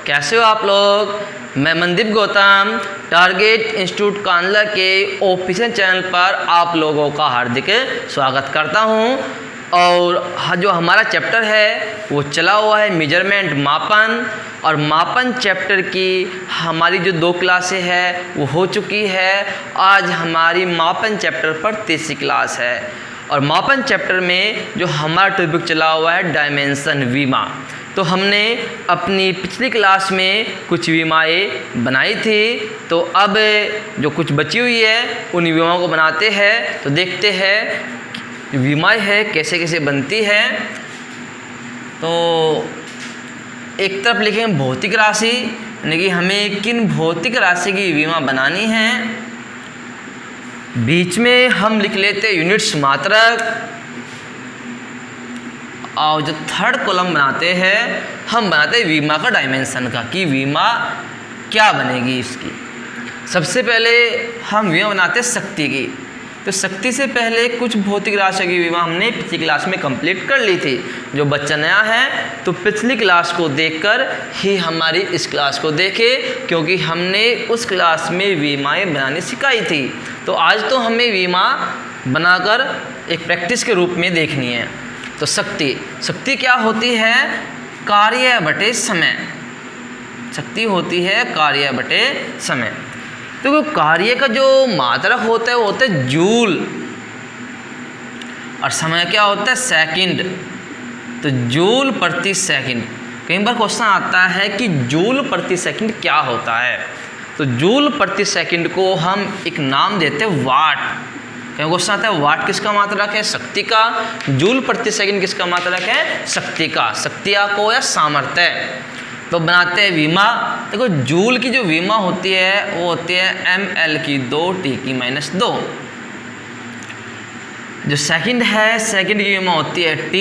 कैसे हो आप लोग। मैं मनदीप गौतम टारगेट इंस्टीट्यूट कांडला के ऑफिशियल चैनल पर आप लोगों का हार्दिक स्वागत करता हूं। और जो हमारा चैप्टर है वो चला हुआ है मेजरमेंट मापन, और मापन चैप्टर की हमारी जो 2 क्लासें हैं वो हो चुकी है। आज हमारी मापन चैप्टर पर तीसरी क्लास है, और मापन चैप्टर में जो हमारा टॉपिक चला हुआ है डायमेंशन विमा। तो हमने अपनी पिछली क्लास में कुछ विमाएँ बनाई थी, तो अब जो कुछ बची हुई है उन विमाओं को बनाते हैं। तो देखते हैं विमाएँ है कैसे कैसे बनती है। तो एक तरफ लिखेंगे भौतिक राशि, यानी कि हमें किन भौतिक राशि की विमा बनानी है। बीच में हम लिख लेते यूनिट्स मात्रक, और जो थर्ड कॉलम बनाते हैं हम बनाते हैं विमा का डायमेंशन का, कि विमा क्या बनेगी इसकी। सबसे पहले हम विमा बनाते हैं शक्ति की। तो शक्ति से पहले कुछ भौतिक राशि की विमा हमने पिछली क्लास में कंप्लीट कर ली थी। जो बच्चा नया है तो पिछली क्लास को देखकर ही हमारी इस क्लास को देखे, क्योंकि हमने उस क्लास में विमाएँ बनानी सिखाई थी। तो आज तो हमें विमा बनाकर एक प्रैक्टिस के रूप में देखनी है। तो शक्ति क्या होती है? कार्य बटे समय। शक्ति होती है कार्य बटे समय। तो कार्य का जो मात्रक होता है वो होता है जूल, और समय क्या होता है? सेकंड। तो जूल प्रति सेकंड। कई बार क्वेश्चन आता है कि जूल प्रति सेकंड क्या होता है। तो जूल प्रति सेकंड को हम एक नाम देते हैं वाट। कई क्वेश्चन आता है वाट किसका मात्रक है? शक्ति का। जूल प्रति सेकंड किसका मात्रक है? शक्ति का। शक्ति को या सामर्थ्य। तो बनाते हैं विमा। देखो जूल की जो विमा होती है वो होती है ml की 2t की -2। जो सेकंड है, सेकंड की विमा होती है t।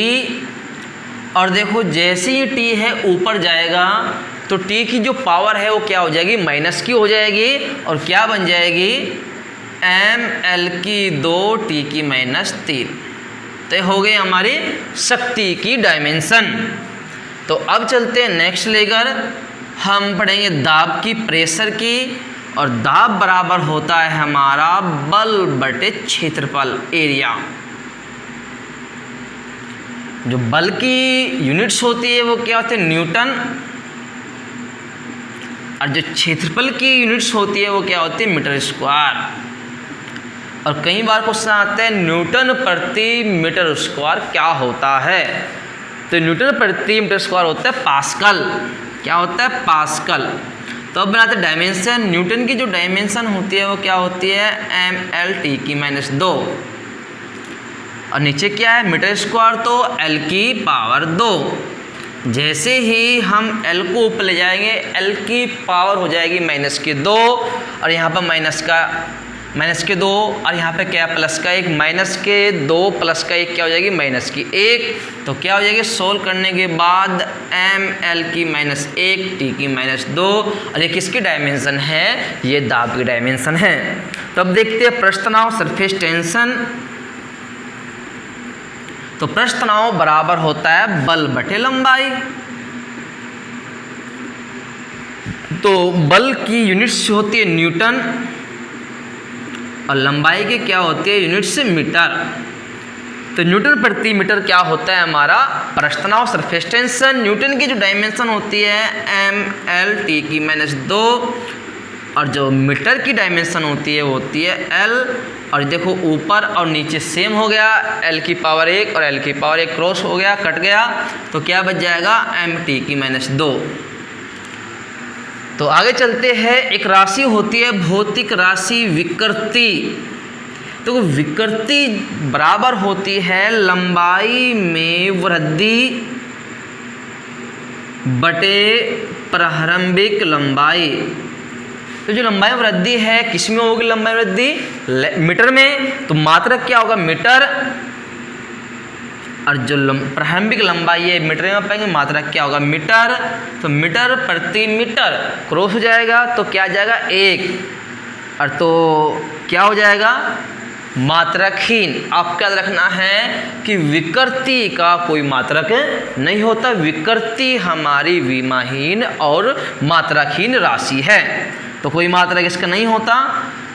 और देखो जैसे ही t है ऊपर जाएगा तो t की जो पावर है वो क्या हो जाएगी? माइनस की हो जाएगी, और क्या बन जाएगी? ml की 2t की -3। तो ये हो गई हमारी शक्ति की डायमेंशन। तो अब चलते हैं नेक्स्ट लेकर, हम पढ़ेंगे दाब की, प्रेशर की। और दाब बराबर होता है हमारा बल बटे क्षेत्रफल, एरिया। जो बल की यूनिट्स होती है वो क्या होती है? न्यूटन। और जो क्षेत्रफल की यूनिट्स होती है वो क्या होती है? Metre square. और कई बार क्वेश्चन आते हैं न्यूटन प्रति मीटर स्क्वायर क्या होता है। तो न्यूटन प्रति मीटर स्क्वायर होता है पास्कल। क्या होता है? पास्कल। तो अब बनाते हैं डायमेंशन। न्यूटन की जो डायमेंशन होती है वो क्या होती है? mlt की -2। और नीचे क्या है? मीटर स्क्वायर, तो l की पावर 2। जैसे ही हम l को ऊपर ले जाएंगे l की पावर हो जाएगी -2, और यहाँ पर -2, और यहाँ पे क्या? प्लस का 1, -2 प्लस का 1 क्या हो जाएगी? -1। तो क्या हो जाएगी? सोल्व करने के बाद ml की -1 t की -2। और ये किसकी डायमेंशन है? ये दाब की डायमेंशन है। तो अब देखते हैं पृष्ठ तनाव, सरफेस टेंशन। तो पृष्ठ तनाव बराबर होता है बल बटे लंबाई। तो बल की यूनिट्स होती है न्यूटन, और लंबाई के क्या होती है? यूनिट से मीटर। तो न्यूटन प्रति मीटर क्या होता है हमारा? पृष्ठ तनाव, सरफेस टेंशन। न्यूटन की जो डायमेंशन होती है mlt की -2, और जो मीटर की डायमेंशन होती है वो होती है l। और देखो ऊपर और नीचे सेम हो गया, l की पावर 1 और l की पावर 1 क्रॉस हो गया, कट गया, तो क्या बच जाएगा? mt की -2। तो आगे चलते हैं। एक राशि होती है भौतिक राशि विकृति। तो विकृति बराबर होती है लंबाई में वृद्धि बटे प्रारंभिक लंबाई। तो जो लंबाई वृद्धि है किस में होगी? लंबाई वृद्धि मीटर में। तो मात्रक क्या होगा? मीटर। और जो प्रारंभिक लंबाई है मीटर में पाएंगे, मात्रक क्या होगा? मीटर। तो मीटर प्रति मीटर क्रॉस हो जाएगा, तो क्या आ जाएगा? 1। और तो क्या हो जाएगा? मात्रकहीन। आपको याद रखना है कि विकृति का कोई मात्रक नहीं होता, विकृति हमारी विमाहीन और मात्रकहीन राशि है, तो कोई मात्रक इसका नहीं होता।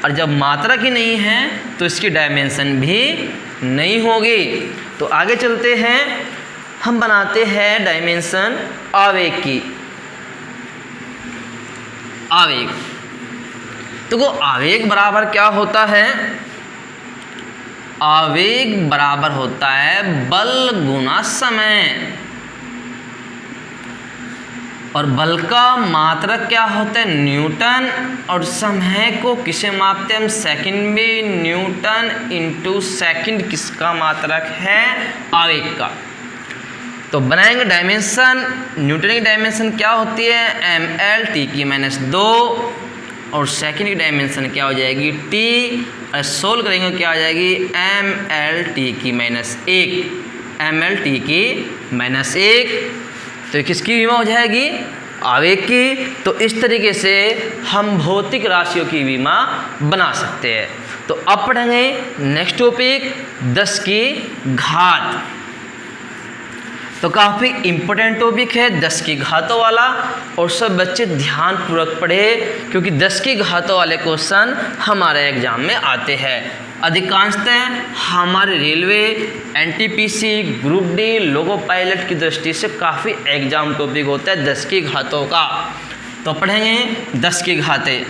और जब मात्रक ही नहीं है तो इसकी डायमेंशन भी नहीं होगी। तो आगे चलते हैं, हम बनाते हैं डायमेंशन आवेग की। आवेग, तो वो आवेग बराबर क्या होता है? आवेग बराबर होता है बल गुना समय, और बल का मात्रक क्या होता है? न्यूटन, और समय को किसे मापते हैं हम? सेकंड में। न्यूटन इंटू सेकंड किसका मात्रक है? आवेग का। तो बनाएंगे डायमेंशन। न्यूटन की डायमेंशन क्या होती है? ml t की -2, और सेकंड की डायमेंशन क्या हो जाएगी? t। सोल्व करेंगे क्या हो जाएगी? ml t की -1, ml t की -1। तो किसकी विमा हो जाएगी? आवेग की। तो इस तरीके से हम भौतिक राशियों की विमा बना सकते हैं। तो अब पढ़ेंगे नेक्स्ट टॉपिक 10 की घात। तो काफ़ी इम्पोर्टेंट टॉपिक है 10 की घातों वाला, और सब बच्चे ध्यानपूर्वक पढ़े, क्योंकि 10 की घातों वाले क्वेश्चन हमारे एग्जाम में आते हैं। अधिकांशतः हमारे railway, NTPC, group D, loco pilot की दृष्टि से काफ़ी एग्जाम टॉपिक होता है 10 की घातों का। तो पढ़ेंगे 10 की घातें,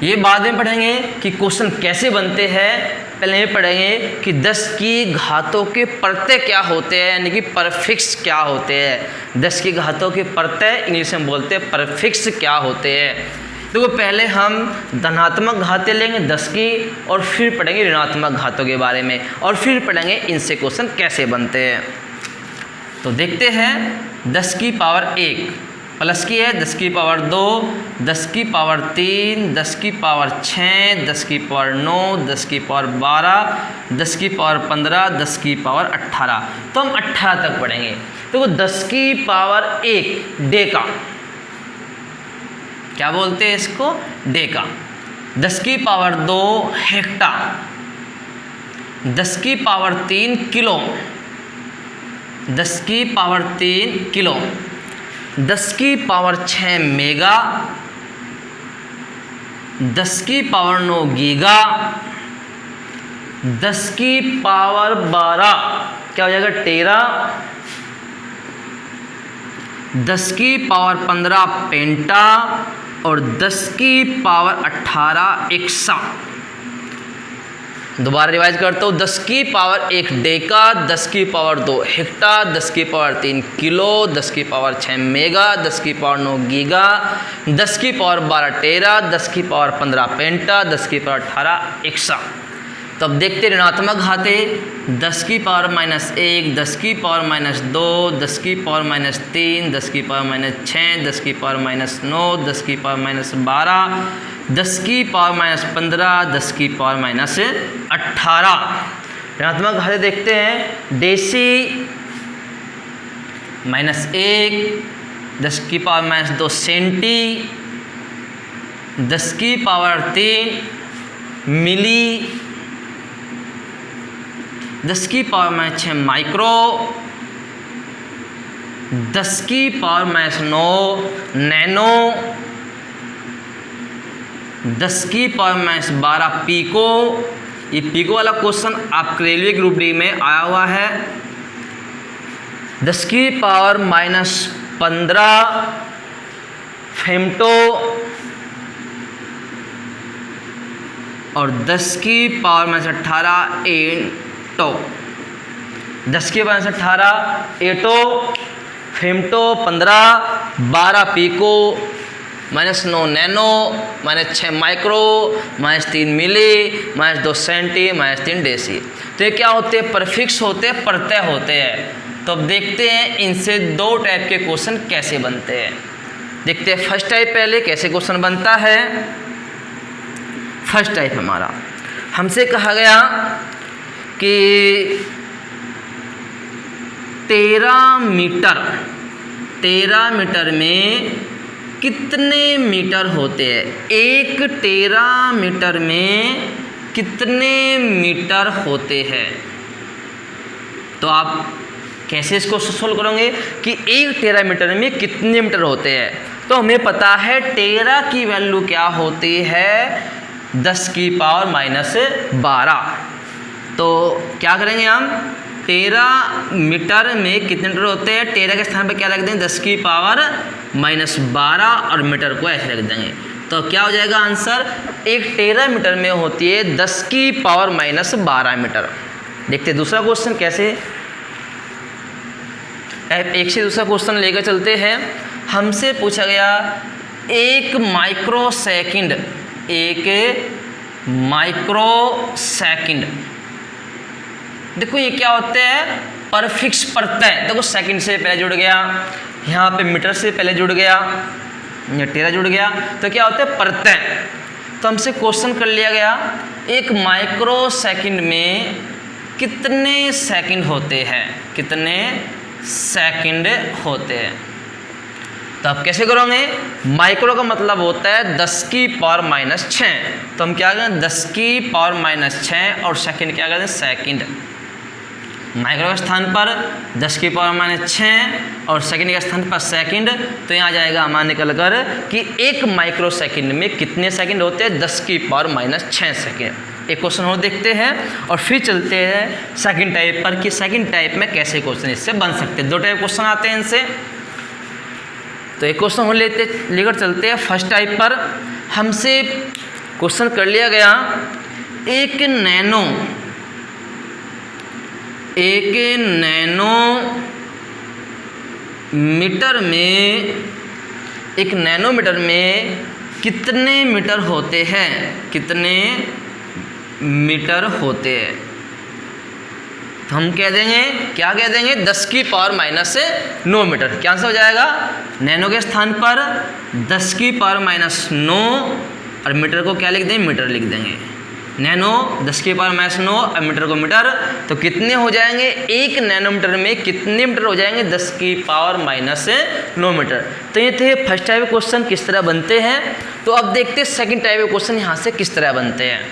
ये बाद में पढ़ेंगे कि क्वेश्चन कैसे बनते हैं। पहले ये पढ़ेंगे कि 10 की घातों के प्रत्यय क्या होते हैं, यानी कि परफिक्स क्या होते हैं। 10 की घातों के प्रत्यय इंग्लिश में बोलते हैं परफिक्स क्या होते हैं। देखो पहले हम धनात्मक घातें लेंगे 10 की, और फिर पढ़ेंगे ऋणात्मक घातों के बारे में, और फिर पढ़ेंगे इनसे क्वेश्चन कैसे बनते हैं। तो देखते हैं 10 की पावर 1 प्लस की है, 10 की पावर 2, 10 की पावर 3, 10 की पावर 6, 10 की पावर 9, 10 की पावर 12, 10 की पावर 15, 10 की पावर 18। तो हम 18 तक पढ़ेंगे। तो 10 की पावर 1 डेका, क्या बोलते हैं इसको? डेका। 10 की पावर 2 हेक्टा, 10 की पावर 3 किलो, 10 की पावर 3 किलो, 10 की पावर 6 मेगा, 10 की पावर 9 गीगा, 10 की पावर 12 क्या हो जाएगा? टेरा, 10 की पावर 15 पेंटा, और 10 की पावर 18 एक्सा। दोबारा रिवाइज करता हूँ, 10 की पावर 1 डेका, 10 की पावर 2 हेक्टा, 10 की पावर 3 किलो, 10 की पावर 6 मेगा, 10 की पावर 9 गीगा, 10 की पावर 12 टेरा, 10 की पावर 15 पेंटा, 10 की पावर 18 एक्सा। तो अब देखते ऋणात्मक घातें। 10 की पावर -1, 10 की पावर -2, 10 की पावर -3, 10 की पावर -6, 10 की पावर -9, 10 की पावर -12, 10 की पावर -15, 10 की पावर -18। ऋणात्मक घातें देखते हैं। डेसी -1, 10 की पावर -2 सेंटी, 10 की पावर 3 मिली, 10 की पावर -6 माइक्रो, 10 की पावर -9 नैनो, 10 की पावर -12 पीको। ये पीको वाला क्वेश्चन आपके रेलवे ग्रुप डी में आया हुआ है। 10 की पावर -15 फेमटो, और 10 की पावर -18 एटो। 10 की पावर -18 एटो, फेमटो 15, 12 पीको, -9 नैनो, -6 माइक्रो, -3 मिली, -2 सेंटी, -3 डेसी। तो ये क्या होते हैं? परफिक्स होते हैं, प्रत्यय होते हैं। तो अब देखते हैं इनसे 2 टाइप के क्वेश्चन कैसे बनते हैं। देखते हैं फर्स्ट टाइप पहले कैसे क्वेश्चन बनता है। फर्स्ट टाइप हमारा, हमसे कहा गया कि 13 मीटर में कितने मीटर होते हैं? 1 टेरामीटर में कितने मीटर होते हैं? तो आप कैसे इसको सोल्व करोगे कि 1 टेरामीटर में कितने मीटर होते हैं? तो हमें पता है टेरा की वैल्यू क्या होती है, 10 की पावर -12। तो क्या करेंगे हम, टेरा मीटर में कितने मीटर होते हैं, टेरा के स्थान पर क्या रख देंगे, 10 की पावर -12 और मीटर को ऐसे रख देंगे। तो क्या हो जाएगा आंसर, 1 टेरा मीटर में होती है 10 की पावर -12 मीटर। देखते हैं दूसरा क्वेश्चन कैसे, टाइप 1 से दूसरा क्वेश्चन लेकर चलते हैं। हमसे पूछा गया 1 माइक्रोसेकंड, 1 माइक्रोसेकंड। देखो ये क्या होते हैं, परफिक्स प्रत्यय। देखो सेकंड से पहले जुड़ गया, यहाँ पे मीटर से पहले जुड़ गया, ये टेरा जुड़ गया, तो क्या होते हैं, प्रत्यय। तो हमसे क्वेश्चन कर लिया गया 1 माइक्रोसेकंड में कितने सेकंड होते हैं, कितने सेकंड होते हैं। तो आप कैसे करोगे, माइक्रो का मतलब होता है 10 की पावर -6। तो हम क्या करें, 10 की पावर -6 और सेकंड क्या करें, सेकंड। माइक्रो के स्थान पर 10 की पावर -6 और सेकंड के स्थान पर सेकंड। तो यहाँ आ जाएगा हमारा निकल कर कि 1 माइक्रो सेकंड में कितने सेकंड होते हैं, 10 की पावर -6 सेकंड। एक क्वेश्चन और देखते हैं और फिर चलते हैं सेकंड टाइप पर कि सेकंड टाइप में कैसे क्वेश्चन इससे बन सकते हैं। 2 टाइप क्वेश्चन आते हैं इनसे, तो एक क्वेश्चन और लेकर चलते हैं फर्स्ट टाइप पर। हमसे क्वेश्चन कर लिया गया 1 नैनो मीटर में, 1 नैनोमीटर में कितने मीटर होते हैं, कितने मीटर होते हैं। तो हम कह देंगे, क्या कह देंगे, 10 की पावर -9 मीटर। क्या आंसर हो जाएगा, नैनो के स्थान पर 10 की पावर -9 और मीटर को क्या लिख देंगे, मीटर लिख देंगे। नैनो 10 की पावर -9 और मीटर को मीटर। तो कितने हो जाएंगे, 1 नैनोमीटर में कितने मीटर हो जाएंगे, 10 की पावर -9 मीटर। तो ये थे फर्स्ट टाइप के क्वेश्चन किस तरह बनते हैं। तो अब देखते हैं सेकंड टाइप के क्वेश्चन यहाँ से किस तरह बनते हैं।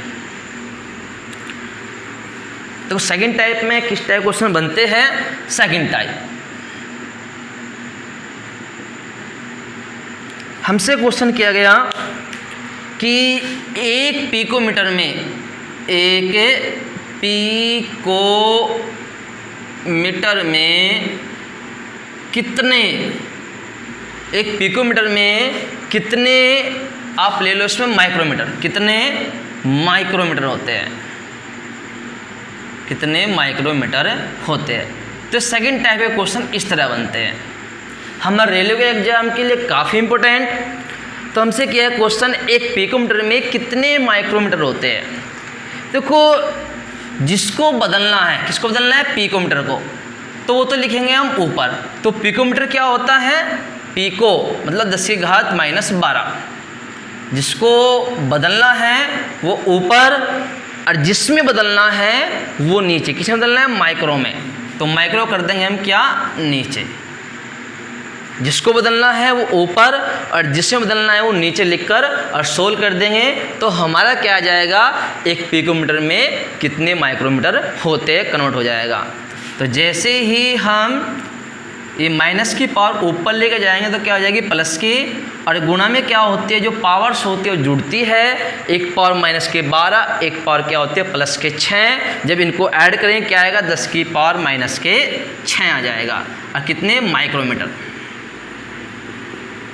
तो सेकंड टाइप में किस टाइप क्वेश्चन बनते हैं, सेकंड टाइप हमसे क्वेश्चन किया गया कि 1 पिकोमीटर में, 1 पिकोमीटर में कितने, 1 पिकोमीटर में कितने, आप ले लो इसमें माइक्रोमीटर, कितने माइक्रोमीटर होते हैं, कितने माइक्रोमीटर होते हैं। तो सेकंड टाइप के क्वेश्चन इस तरह बनते हैं। हमारे रेलवे एग्जाम के लिए काफ़ी इंपॉर्टेंट। तो हमसे क्या है क्वेश्चन, 1 पिकोमीटर में कितने माइक्रोमीटर होते हैं। देखो जिसको बदलना है, किसको बदलना है, पिकोमीटर को, तो वो तो लिखेंगे हम ऊपर। तो पिकोमीटर क्या होता है, पिको मतलब 10 की घात -12। जिसको बदलना है वो ऊपर और जिसमें बदलना है वो नीचे। किसमें बदलना है, माइक्रो में। तो माइक्रो कर देंगे हम क्या, नीचे। जिसको बदलना है वो ऊपर और जिसमें बदलना है वो नीचे लिखकर और सोल्व कर देंगे। तो हमारा क्या आ जाएगा, 1 पिकोमीटर में कितने माइक्रोमीटर होते हैं, कन्वर्ट हो जाएगा। तो जैसे ही हम ये माइनस की पावर ऊपर लेकर जाएंगे तो क्या हो जाएगी, प्लस की। और गुणा में क्या होती है, जो पावर्स होती है वो जुड़ती है। 1 पावर -12, 1 पावर क्या होती है, +6। जब इनको ऐड करेंगे क्या आएगा, 10 की पावर -6 आ जाएगा। और कितने, माइक्रोमीटर।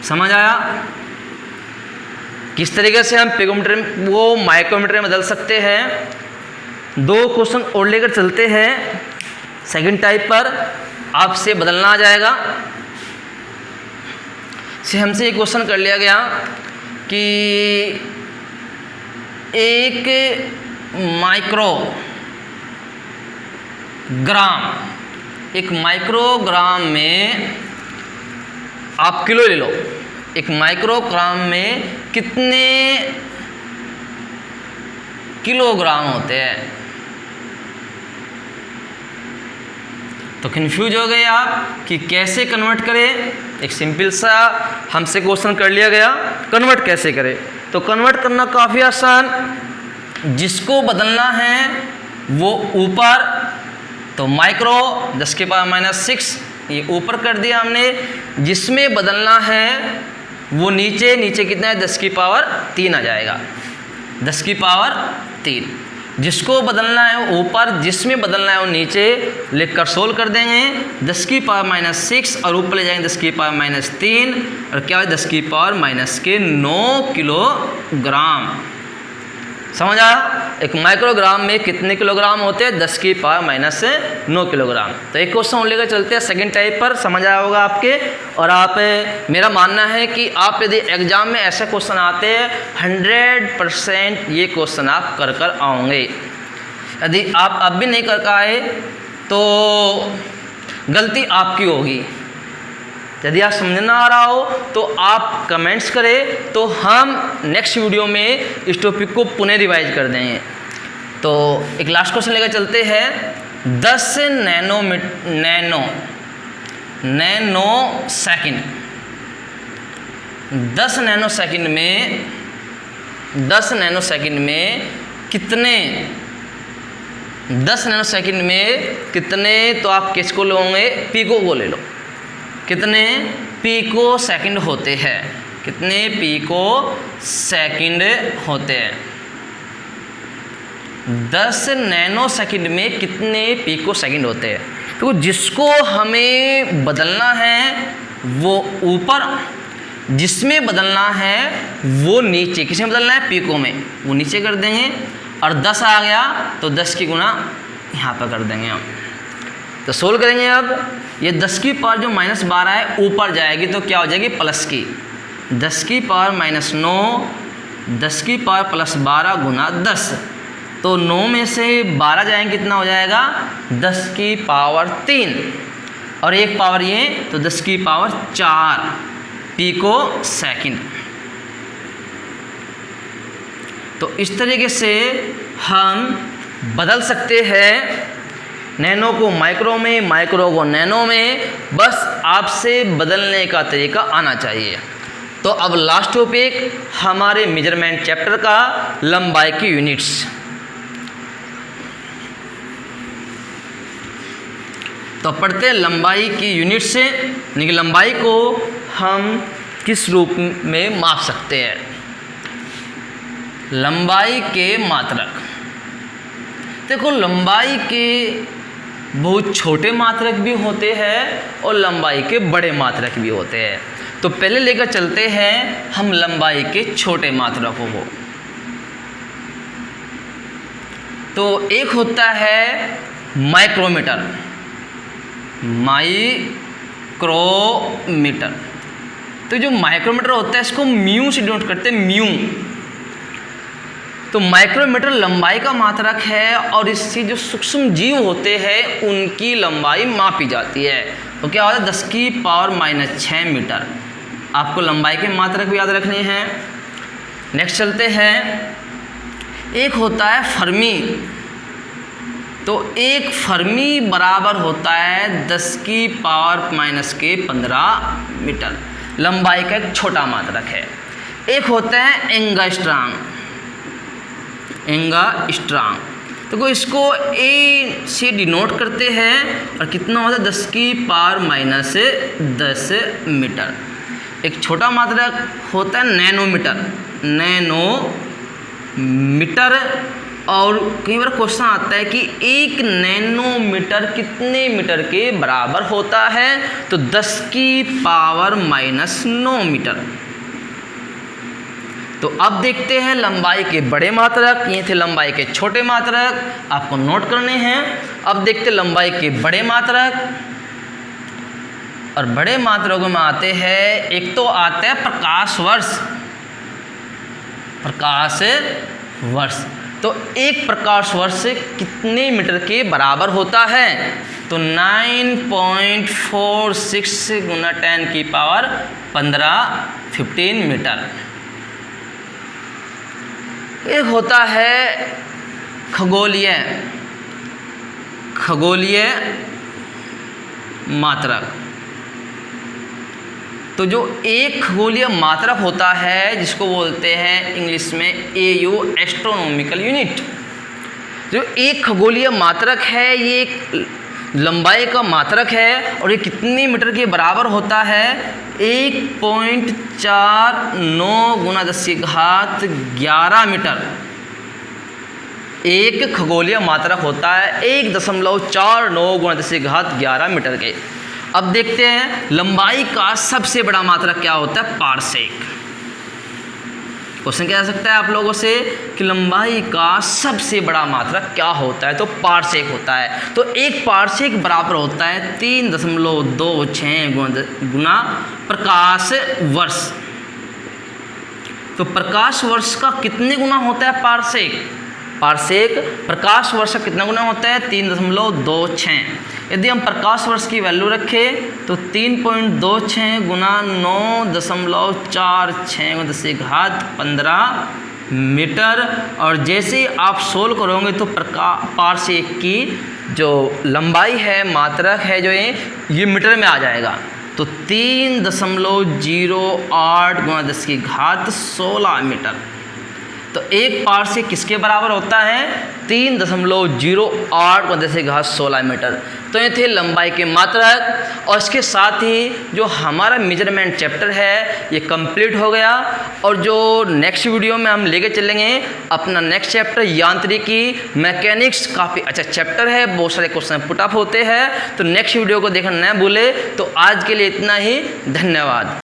समझ आया किस तरीके से हम पिकोमीटर वो माइक्रोमीटर में बदल सकते हैं। 2 क्वेश्चन और लेकर चलते हैं सेकंड टाइप पर, आपसे बदलना आ जाएगा। से हमसे एक क्वेश्चन कर लिया गया कि 1 माइक्रोग्राम में, आप किलो ले लो, 1 माइक्रोग्राम में कितने किलोग्राम होते हैं। तो कन्फ्यूज हो गए आप कि कैसे कन्वर्ट करें। एक सिंपल सा हमसे क्वेश्चन कर लिया गया, कन्वर्ट कैसे करें। तो कन्वर्ट करना काफ़ी आसान, जिसको बदलना है वो ऊपर, तो माइक्रो 10 की पावर -6 ये ऊपर कर दिया हमने। जिसमें बदलना है वो नीचे, नीचे कितना है 10 की पावर 3 आ जाएगा, 10 की पावर 3। जिसको बदलना है वो ऊपर, जिसमें बदलना है वो नीचे, लिखकर सोल्व कर देंगे। 10 की पावर -6 और ऊपर ले जाएंगे 10 की पावर -3 और क्या है 10 की पावर -9 किलोग्राम। समझ आया? एक माइक्रोग्राम में कितने किलोग्राम होते हैं? 10 की पावर -9 किलोग्राम। तो एक क्वेश्चन लेकर चलते हैं सेकंड टाइप पर, समझ आया होगा आपके। और आप, मेरा मानना है कि आप यदि एग्जाम में ऐसे क्वेश्चन आते हैं 100% ये क्वेश्चन आप कर आओगे। यदि आप अब भी नहीं कर पाए तो गलती आपकी होगी। यदि आप समझ ना आ रहा हो तो आप कमेंट्स करें, तो हम नेक्स्ट वीडियो में इस टॉपिक को पुनः रिवाइज कर देंगे। तो एक लास्ट क्वेश्चन लेकर चलते हैं। 10 नैनो सेकंड, 10 नैनो सेकंड में, 10 नैनो सेकंड में कितने, 10 नैनो सेकंड में कितने, तो आप किसको लोगे? पीको को ले लो। कितने पीको सेकंड होते हैं? कितने पीको सेकंड होते हैं? 10 नैनो सेकंड में कितने पीको सेकंड होते हैं? तो जिसको हमें बदलना है वो ऊपर, जिसमें बदलना है वो नीचे। किसमें बदलना है? पीको में, वो नीचे कर देंगे। और 10 आ गया तो 10 की गुना यहाँ पर कर देंगे हम। तो सोल्व करेंगे। अब ये 10 की पावर जो -12 है ऊपर जाएगी तो क्या हो जाएगी? प्लस की। 10 की पावर -9, 10 की पावर +12 गुना 10, तो 9 में से 12 जाएंगे, कितना हो जाएगा? 10 की पावर 3 और एक पावर ये, तो 10 की पावर 4 पीको सेकंड। तो इस तरीके से हम बदल सकते हैं नैनो को माइक्रो में, माइक्रो को नैनो में। बस आपसे बदलने का तरीका आना चाहिए। तो अब लास्ट टॉपिक हमारे मेजरमेंट चैप्टर का, लंबाई की यूनिट्स। तो पढ़ते हैं लंबाई की यूनिट से, यानी कि लंबाई को हम किस रूप में माप सकते हैं। लंबाई के मात्रक। देखो, लंबाई के बहुत छोटे मात्रक भी होते हैं और लंबाई के बड़े मात्रक भी होते हैं। तो पहले लेकर चलते हैं हम लंबाई के छोटे मात्रकों को। तो एक होता है माइक्रोमीटर, माइक्रोमीटर। तो जो माइक्रोमीटर होता है इसको म्यू से डिनोट करते हैं, म्यू। तो माइक्रोमीटर लंबाई का मात्रक है और इससे जो सूक्ष्म जीव होते हैं उनकी लंबाई मापी जाती है। तो क्या होता है? 10 की पावर -6 मीटर। आपको लंबाई के मात्रक भी याद रखने हैं। नेक्स्ट चलते हैं। एक होता है फर्मी। तो एक फर्मी बराबर होता है 10 की पावर -15 मीटर। लंबाई का एक छोटा मात्रक है। एक होता है एंगस्ट्रॉम, एंगस्ट्रॉम। तो इसको ए से डिनोट करते हैं और कितना होता है? 10 की पावर -10 मीटर। एक छोटा मात्रक होता है नैनोमीटर, नैनोमीटर। और कई बार क्वेश्चन आता है कि 1 नैनोमीटर कितने मीटर के बराबर होता है? तो 10 की पावर -9 मीटर। तो अब देखते हैं लंबाई के बड़े मात्रक। ये थे लंबाई के छोटे मात्रक, आपको नोट करने हैं। अब देखते हैं लंबाई के बड़े मात्रक। और बड़े मात्रकों में आते हैं, एक तो आता है प्रकाश वर्ष, प्रकाश वर्ष। तो एक प्रकाश वर्ष कितने मीटर के बराबर होता है? तो 9.46 गुना 10 की पावर 15 मीटर। एक होता है खगोलीय, खगोलीय मात्रक। तो जो एक खगोलीय मात्रक होता है जिसको बोलते हैं इंग्लिश में AU एस्ट्रोनॉमिकल यूनिट। जो एक खगोलीय मात्रक है ये एक लंबाई का मात्रक है और ये कितनी मीटर के बराबर होता है 1.49 गुना 10⁻11 मीटर। एक खगोलीय मात्रक होता है 1.49 गुना 10⁻11 मीटर के। अब देखते हैं लंबाई का सबसे बड़ा मात्रक क्या होता है, पारसेक। क्वेश्चन क्या आ सकता है आप लोगों से कि लंबाई का सबसे बड़ा मात्रक क्या होता है, तो पारसेक होता है। तो एक पारसेक बराबर होता है 3.26 गुना प्रकाश वर्ष। तो प्रकाश वर्ष का कितने गुना होता है पारसेक? पारसेक प्रकाश वर्ष का कितना गुना होता है 3.26। यदि हम प्रकाश वर्ष की वैल्यू रखें तो 3.26 गुना 9.46 गुना 10⁻15 मीटर। और जैसे ही आप सोल्व करोगे तो पारसेक की जो लंबाई है मात्रक है जो ये मीटर में आ जाएगा। तो 3.08 गुना 10⁻16 मीटर। तो एक पारसेक किसके बराबर होता है 3.08 गुना 10⁻16 मीटर। तो ये थे लंबाई के मात्रक। और इसके साथ ही जो हमारा मेजरमेंट चैप्टर है ये कंप्लीट हो गया। और जो नेक्स्ट वीडियो में हम लेके चलेंगे अपना नेक्स्ट चैप्टर यांत्रिकी मैकेनिक्स। काफ़ी अच्छा चैप्टर है, बहुत सारे क्वेश्चन पुट अप होते हैं। तो नेक्स्ट वीडियो को देखना न भूले। तो आज के लिए इतना ही, धन्यवाद।